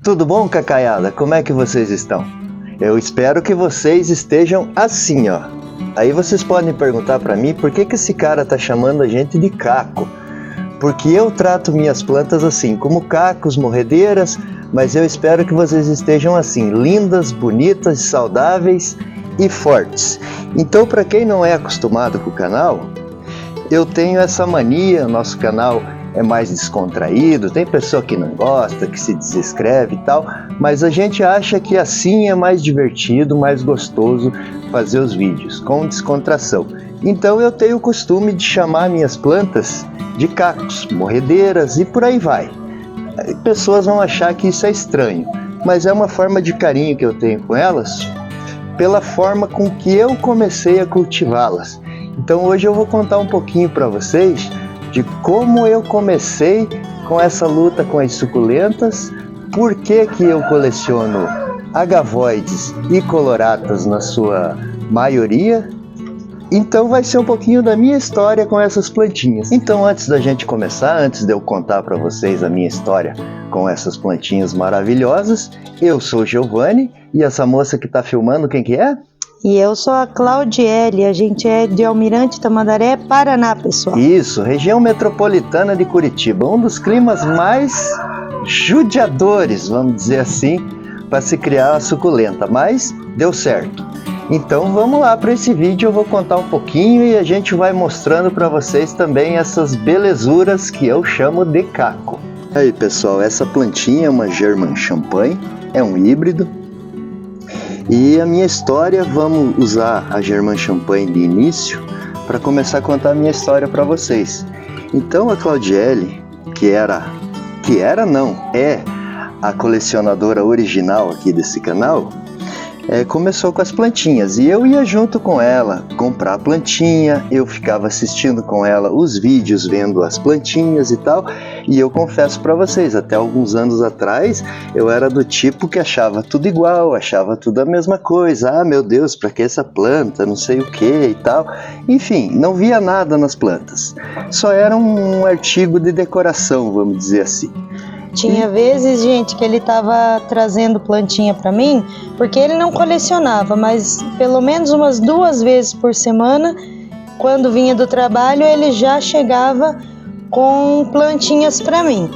Tudo bom, cacaiada? Como é que vocês estão? Eu espero que vocês estejam assim, ó. Aí vocês podem perguntar pra mim por que esse cara tá chamando a gente de caco. Porque eu trato minhas plantas assim, como cacos, morredeiras, mas eu espero que vocês estejam assim, lindas, bonitas, saudáveis e fortes. Então, para quem não é acostumado com o canal, eu tenho essa mania, nosso canal é mais descontraído, tem pessoa que não gosta, que se desinscreve e tal, mas a gente acha que assim é mais divertido, mais gostoso fazer os vídeos, com descontração. Então eu tenho o costume de chamar minhas plantas de cactos, morredeiras e por aí vai. Pessoas vão achar que isso é estranho, mas é uma forma de carinho que eu tenho com elas, pela forma com que eu comecei a cultivá-las. Então hoje eu vou contar um pouquinho para vocês de como eu comecei com essa luta com as suculentas, por que eu coleciono agavoides e coloratas na sua maioria. Então vai ser um pouquinho da minha história com essas plantinhas. Então antes da gente começar, antes de eu contar para vocês a minha história com essas plantinhas maravilhosas, eu sou o Giovanni e essa moça que está filmando, quem que é? E eu sou a Claudiele, a gente é de Almirante Tamandaré, Paraná, pessoal. Isso, região metropolitana de Curitiba, um dos climas mais judiadores, vamos dizer assim, para se criar a suculenta, mas deu certo. Então vamos lá para esse vídeo, eu vou contar um pouquinho e a gente vai mostrando para vocês também essas belezuras que eu chamo de caco. Aí pessoal, essa plantinha é uma German Champagne, é um híbrido. E a minha história, vamos usar a German Champagne de início para começar a contar a minha história para vocês. Então a Claudiele, é a colecionadora original aqui desse canal, começou com as plantinhas e eu ia junto com ela comprar a plantinha, eu ficava assistindo com ela os vídeos, vendo as plantinhas e tal, e eu confesso para vocês, até alguns anos atrás eu era do tipo que achava tudo igual, achava tudo a mesma coisa, ah meu Deus, para que essa planta, não sei o que e tal, enfim, não via nada nas plantas, só era um artigo de decoração, vamos dizer assim. Tinha vezes, gente, que ele tava trazendo plantinha para mim, porque ele não colecionava, mas pelo menos umas 2 vezes por semana, quando vinha do trabalho, ele já chegava com plantinhas para mim.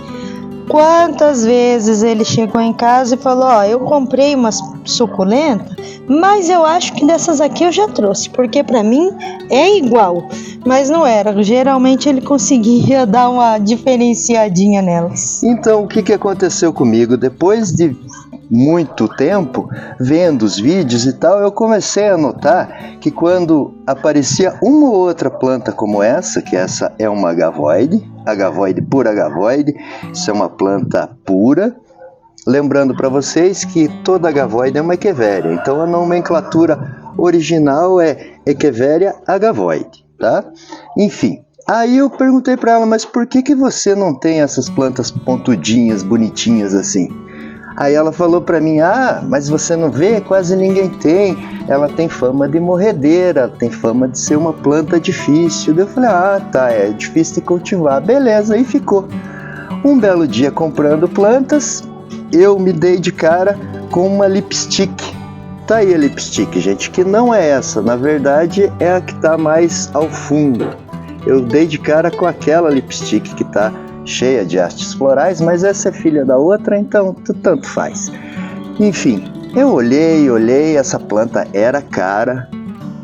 Quantas vezes ele chegou em casa e falou, ó, eu comprei umas suculentas, mas eu acho que dessas aqui eu já trouxe, porque para mim é igual, mas não era, geralmente ele conseguia dar uma diferenciadinha nelas. Então o que aconteceu comigo? Depois de muito tempo vendo os vídeos e tal, eu comecei a notar que quando aparecia uma ou outra planta como essa, que essa é uma agavoide por agavoide, isso é uma planta pura. Lembrando para vocês que toda agavoide é uma echeveria, então a nomenclatura original é Echeveria agavoide, tá? Enfim, aí eu perguntei para ela, mas por que você não tem essas plantas pontudinhas, bonitinhas assim? Aí ela falou para mim, ah, mas você não vê, quase ninguém tem, ela tem fama de morredeira, tem fama de ser uma planta difícil. Eu falei, ah, tá, é difícil de cultivar, beleza, aí ficou. Um belo dia comprando plantas, eu me dei de cara com uma lipstick. Tá aí a lipstick, gente, que não é essa, na verdade é a que tá mais ao fundo. Eu dei de cara com aquela lipstick que tá cheia de hastes florais, mas essa é filha da outra, então tanto faz. Enfim, eu olhei, essa planta era cara,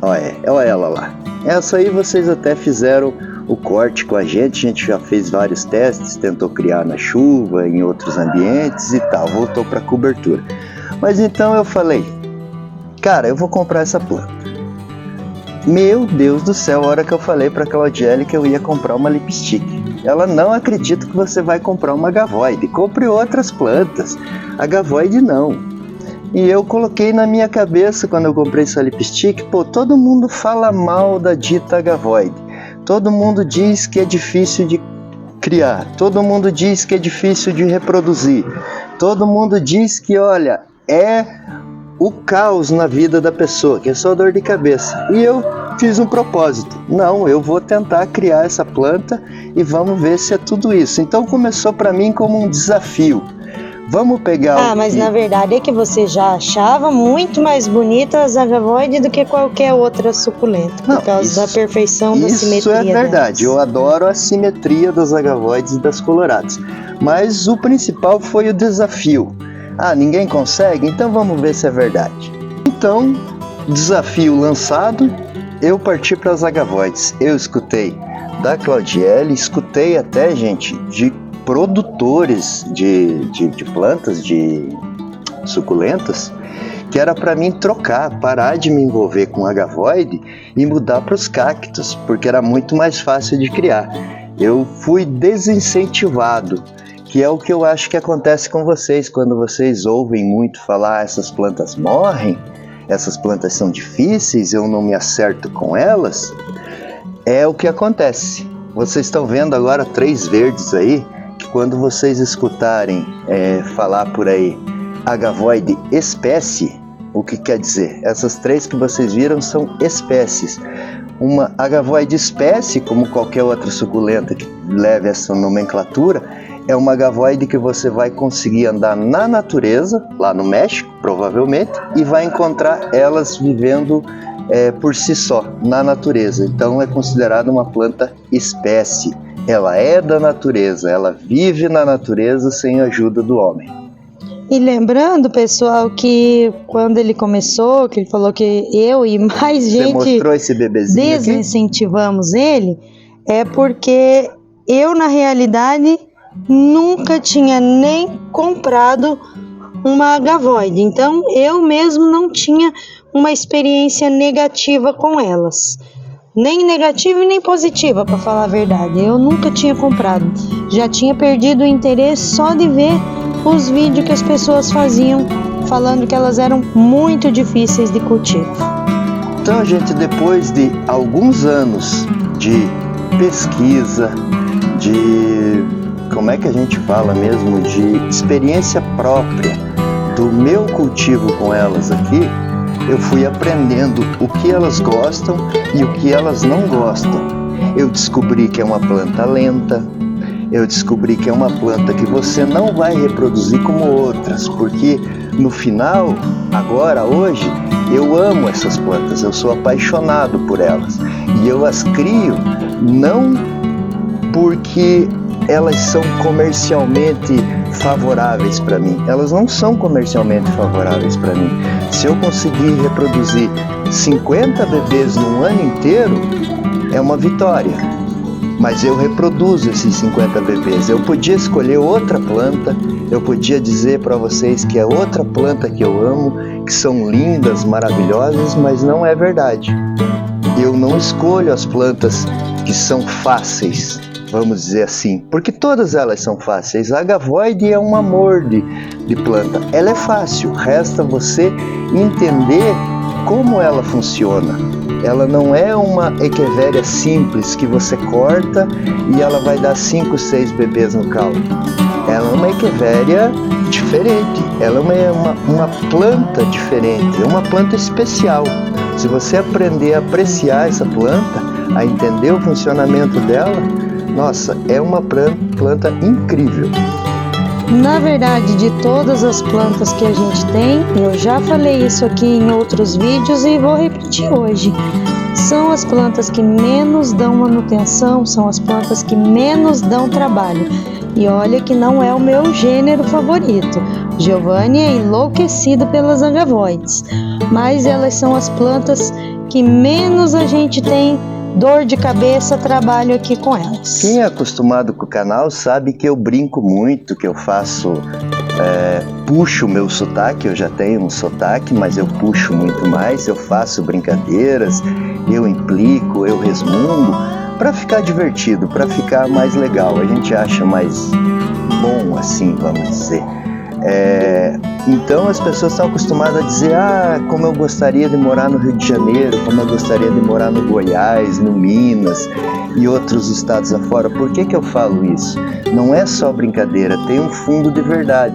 olha ela lá. Essa aí vocês até fizeram o corte com a gente já fez vários testes, tentou criar na chuva, em outros ambientes e tal, voltou para cobertura. Mas então eu falei, cara, eu vou comprar essa planta. Meu Deus do céu, a hora que eu falei para Claudiele que eu ia comprar uma lipstick. Ela, não acredito que você vai comprar uma agavoide, compre outras plantas, agavoide não. E eu coloquei na minha cabeça quando eu comprei essa lipstick, pô, todo mundo fala mal da dita agavoide, todo mundo diz que é difícil de criar, todo mundo diz que é difícil de reproduzir, todo mundo diz que, olha, é o caos na vida da pessoa, que é só dor de cabeça. E eu fiz um propósito, não, eu vou tentar criar essa planta e vamos ver se é tudo isso. Então começou para mim como um desafio, Vamos pegar mas na verdade é que você já achava muito mais bonita a Zagavoide do que qualquer outra suculenta, por causa da perfeição da simetria Isso é verdade, delas. eu adoro a simetria das Zagavoides e das coloratas. Mas o principal foi o desafio. Ninguém consegue? Então vamos ver se é verdade. Então, desafio lançado, eu parti para as Zagavoides. Eu escutei da Claudiele, escutei até, gente, de produtores de plantas, de suculentas, que era para mim parar de me envolver com agavoide e mudar para os cactos, porque era muito mais fácil de criar. Eu fui desincentivado, que é o que eu acho que acontece com vocês quando vocês ouvem muito falar essas plantas morrem, essas plantas são difíceis, eu não me acerto com elas. É o que acontece. Vocês estão vendo agora 3 verdes aí, que quando vocês escutarem falar por aí agavoide espécie, o que quer dizer? Essas 3 que vocês viram são espécies. Uma agavoide espécie, como qualquer outra suculenta que leve essa nomenclatura, é uma agavoide que você vai conseguir andar na natureza, lá no México, provavelmente, e vai encontrar elas vivendo por si só, na natureza. Então é considerada uma planta espécie. Ela é da natureza, ela vive na natureza sem a ajuda do homem. E lembrando, pessoal, que quando ele começou, que ele falou que eu e mais gente mostrou esse bebezinho desincentivamos ele, é porque eu, na realidade, nunca tinha nem comprado uma agavoide. Então, eu mesmo não tinha uma experiência negativa com elas. Nem negativa e nem positiva, para falar a verdade. Eu nunca tinha comprado. Já tinha perdido o interesse só de ver os vídeos que as pessoas faziam falando que elas eram muito difíceis de cultivo. Então, gente, depois de alguns anos de pesquisa, de, como é que a gente fala mesmo, de experiência própria do meu cultivo com elas aqui, eu fui aprendendo o que elas gostam e o que elas não gostam. Eu descobri que é uma planta lenta, eu descobri que é uma planta que você não vai reproduzir como outras, porque no final, agora, hoje, eu amo essas plantas, eu sou apaixonado por elas. E eu as crio não porque elas são comercialmente favoráveis para mim. Elas não são comercialmente favoráveis para mim. Se eu conseguir reproduzir 50 bebês num ano inteiro, é uma vitória. Mas eu reproduzo esses 50 bebês. Eu podia escolher outra planta, eu podia dizer para vocês que é outra planta que eu amo, que são lindas, maravilhosas, mas não é verdade. Eu não escolho as plantas que são fáceis, vamos dizer assim, porque todas elas são fáceis. A agavoide é um amor de planta, ela é fácil, resta você entender como ela funciona. Ela não é uma echeveria simples que você corta e ela vai dar 5, 6 bebês no caldo. Ela é uma echeveria diferente, ela é uma planta diferente, é uma planta especial. Se você aprender a apreciar essa planta, a entender o funcionamento dela, nossa, é uma planta incrível. Na verdade, de todas as plantas que a gente tem, eu já falei isso aqui em outros vídeos e vou repetir hoje. São as plantas que menos dão manutenção, são as plantas que menos dão trabalho. E olha que não é o meu gênero favorito. Giovanni é enlouquecido pelas agavoides, mas elas são as plantas que menos a gente tem dor de cabeça, trabalho aqui com elas. Quem é acostumado com o canal sabe que eu brinco muito, que eu faço, puxo o meu sotaque, eu já tenho um sotaque, mas eu puxo muito mais, eu faço brincadeiras, eu implico, eu resmundo, para ficar divertido, para ficar mais legal, a gente acha mais bom assim, vamos dizer. Então as pessoas estão acostumadas a dizer: como eu gostaria de morar no Rio de Janeiro, como eu gostaria de morar no Goiás, no Minas e outros estados afora. Por que eu falo isso? Não é só brincadeira, tem um fundo de verdade,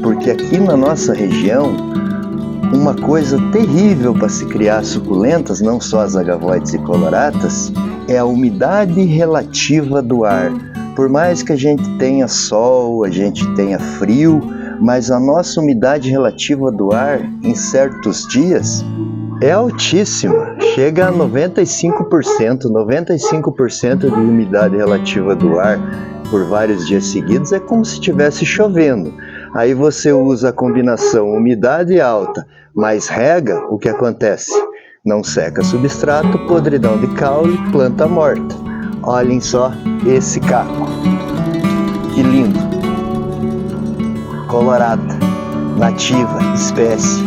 porque aqui na nossa região, uma coisa terrível para se criar suculentas, não só as agavoides e coloratas, é a umidade relativa do ar. Por mais que a gente tenha sol, a gente tenha frio, mas a nossa umidade relativa do ar em certos dias é altíssima, chega a 95%. 95% de umidade relativa do ar por vários dias seguidos é como se estivesse chovendo. Aí você usa a combinação umidade alta mais rega, o que acontece? Não seca substrato, podridão de caule, planta morta. Olhem só esse caco, que lindo! Colorata, nativa, espécie.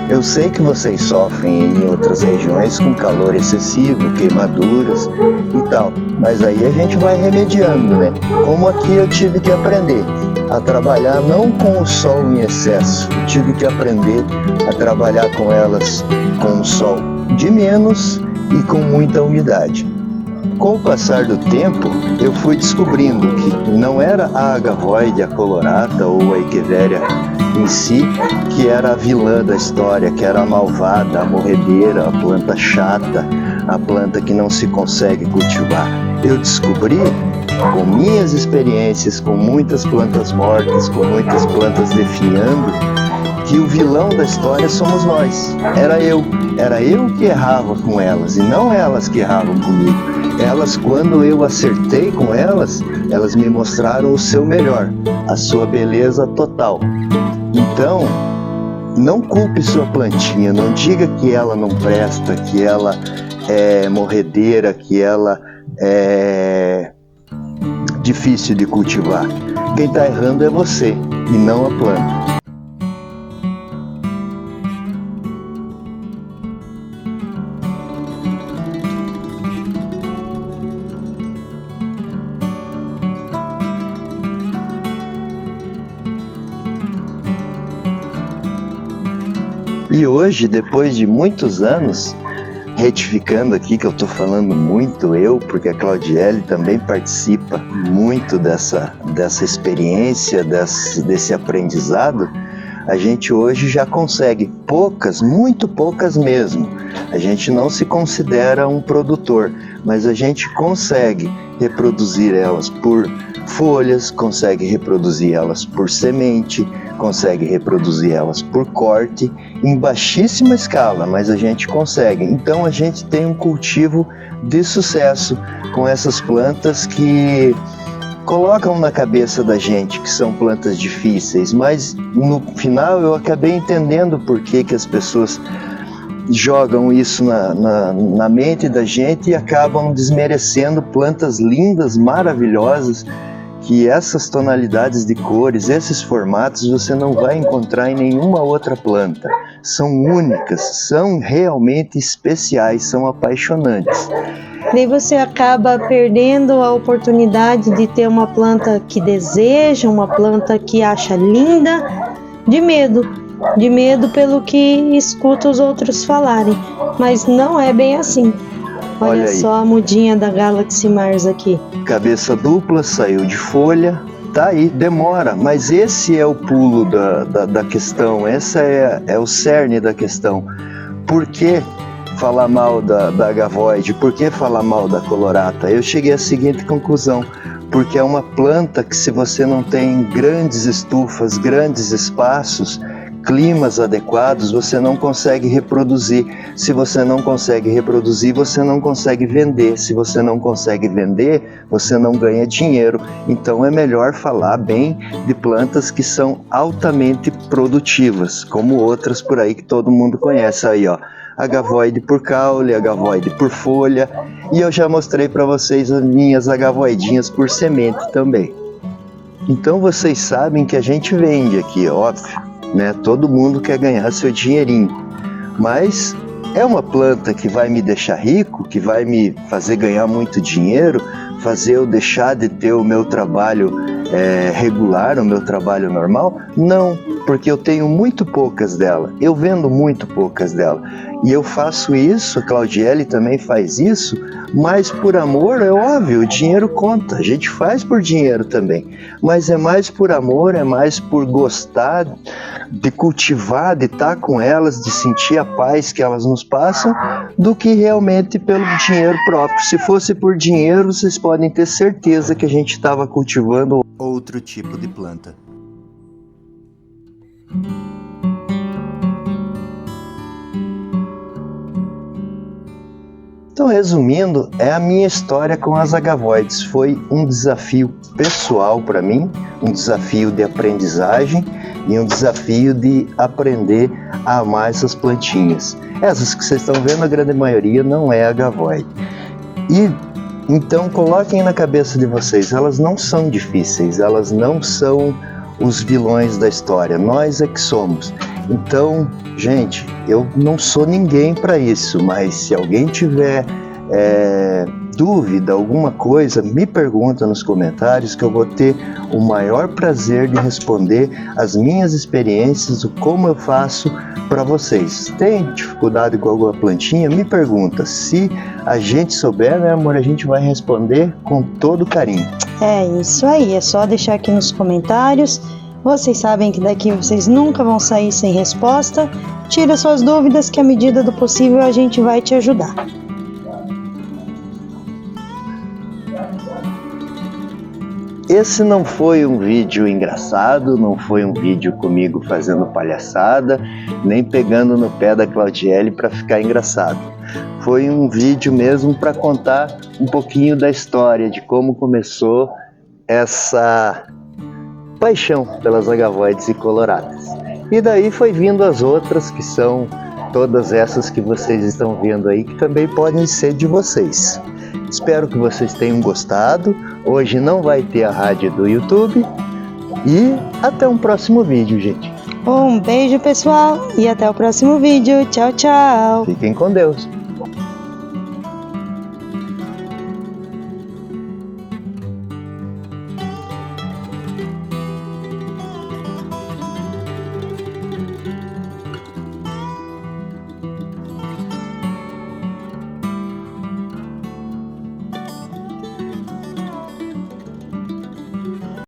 Eu sei que vocês sofrem em outras regiões com calor excessivo, queimaduras e tal, mas aí a gente vai remediando, né? Como aqui eu tive que aprender a trabalhar não com o sol em excesso, eu tive que aprender a trabalhar com elas com o sol de menos e com muita umidade. Com o passar do tempo, eu fui descobrindo que não era a agavoide, a colorata ou a echeveria em si que era a vilã da história, que era a malvada, a morredeira, a planta chata, a planta que não se consegue cultivar. Eu descobri, com minhas experiências, com muitas plantas mortas, com muitas plantas definhando, que o vilão da história somos nós. Era eu que errava com elas e não elas que erravam comigo. Elas, quando eu acertei com elas, elas me mostraram o seu melhor, a sua beleza total. Então, não culpe sua plantinha, não diga que ela não presta, que ela é morredeira, que ela é difícil de cultivar. Quem está errando é você e não a planta. E hoje, depois de muitos anos, retificando aqui que eu estou falando muito eu, porque a Claudiele também participa muito dessa experiência, desse aprendizado, a gente hoje já consegue poucas, muito poucas mesmo. A gente não se considera um produtor, mas a gente consegue reproduzir elas por folhas, consegue reproduzir elas por semente, consegue reproduzir elas por corte, em baixíssima escala, mas a gente consegue. Então a gente tem um cultivo de sucesso com essas plantas que colocam na cabeça da gente que são plantas difíceis, mas no final eu acabei entendendo por que as pessoas jogam isso na mente da gente e acabam desmerecendo plantas lindas, maravilhosas, que essas tonalidades de cores, esses formatos você não vai encontrar em nenhuma outra planta. São únicas, são realmente especiais, são apaixonantes. Daí você acaba perdendo a oportunidade de ter uma planta que deseja, uma planta que acha linda, de medo pelo que escuta os outros falarem, mas não é bem assim. Olha só a mudinha da Galaxy Mars aqui. Cabeça dupla, saiu de folha, tá aí, demora, mas esse é o pulo da questão, esse é o cerne da questão. Por que falar mal da agavoide? Por que falar mal da colorata? Eu cheguei à seguinte conclusão: porque é uma planta que, se você não tem grandes estufas, grandes espaços, climas adequados, você não consegue reproduzir. Se você não consegue reproduzir, você não consegue vender. Se você não consegue vender, você não ganha dinheiro. Então é melhor falar bem de plantas que são altamente produtivas, como outras por aí que todo mundo conhece aí, ó. Agavoide por caule, agavoide por folha, e eu já mostrei para vocês as minhas agavoidinhas por semente também. Então vocês sabem que a gente vende aqui, óbvio, né? Todo mundo quer ganhar seu dinheirinho, mas é uma planta que vai me deixar rico, que vai me fazer ganhar muito dinheiro, fazer eu deixar de ter o meu trabalho regular, o meu trabalho normal? Não, porque eu tenho muito poucas dela, eu vendo muito poucas dela, e eu faço isso, a Claudiele também faz isso, mas por amor, é óbvio, o dinheiro conta, a gente faz por dinheiro também, mas é mais por amor, é mais por gostar de cultivar, de estar com elas, de sentir a paz que elas nos passam, do que realmente pelo dinheiro próprio. Se fosse por dinheiro, vocês podem ter certeza que a gente estava cultivando outro tipo de planta. Então, resumindo, é a minha história com as agavoides. Foi um desafio pessoal para mim, um desafio de aprendizagem e um desafio de aprender a amar essas plantinhas. Essas que vocês estão vendo, a grande maioria não é agavoide. E então coloquem na cabeça de vocês, elas não são difíceis, elas não são os vilões da história, nós é que somos. Então, gente, eu não sou ninguém para isso, mas se alguém tiver dúvida, alguma coisa, me pergunta nos comentários que eu vou ter o maior prazer de responder as minhas experiências, o como eu faço para vocês. Tem dificuldade com alguma plantinha? Me pergunta. Se a gente souber, né, amor, a gente vai responder com todo carinho. É isso aí, é só deixar aqui nos comentários. Vocês sabem que daqui vocês nunca vão sair sem resposta. Tira suas dúvidas que à medida do possível a gente vai te ajudar. Esse não foi um vídeo engraçado, não foi um vídeo comigo fazendo palhaçada, nem pegando no pé da Claudiele para ficar engraçado. Foi um vídeo mesmo para contar um pouquinho da história, de como começou essa paixão pelas agavoides e coloradas. E daí foi vindo as outras, que são todas essas que vocês estão vendo aí, que também podem ser de vocês. Espero que vocês tenham gostado. Hoje não vai ter a rádio do YouTube. E até um próximo vídeo, gente. Um beijo, pessoal, e até o próximo vídeo. Tchau, tchau. Fiquem com Deus.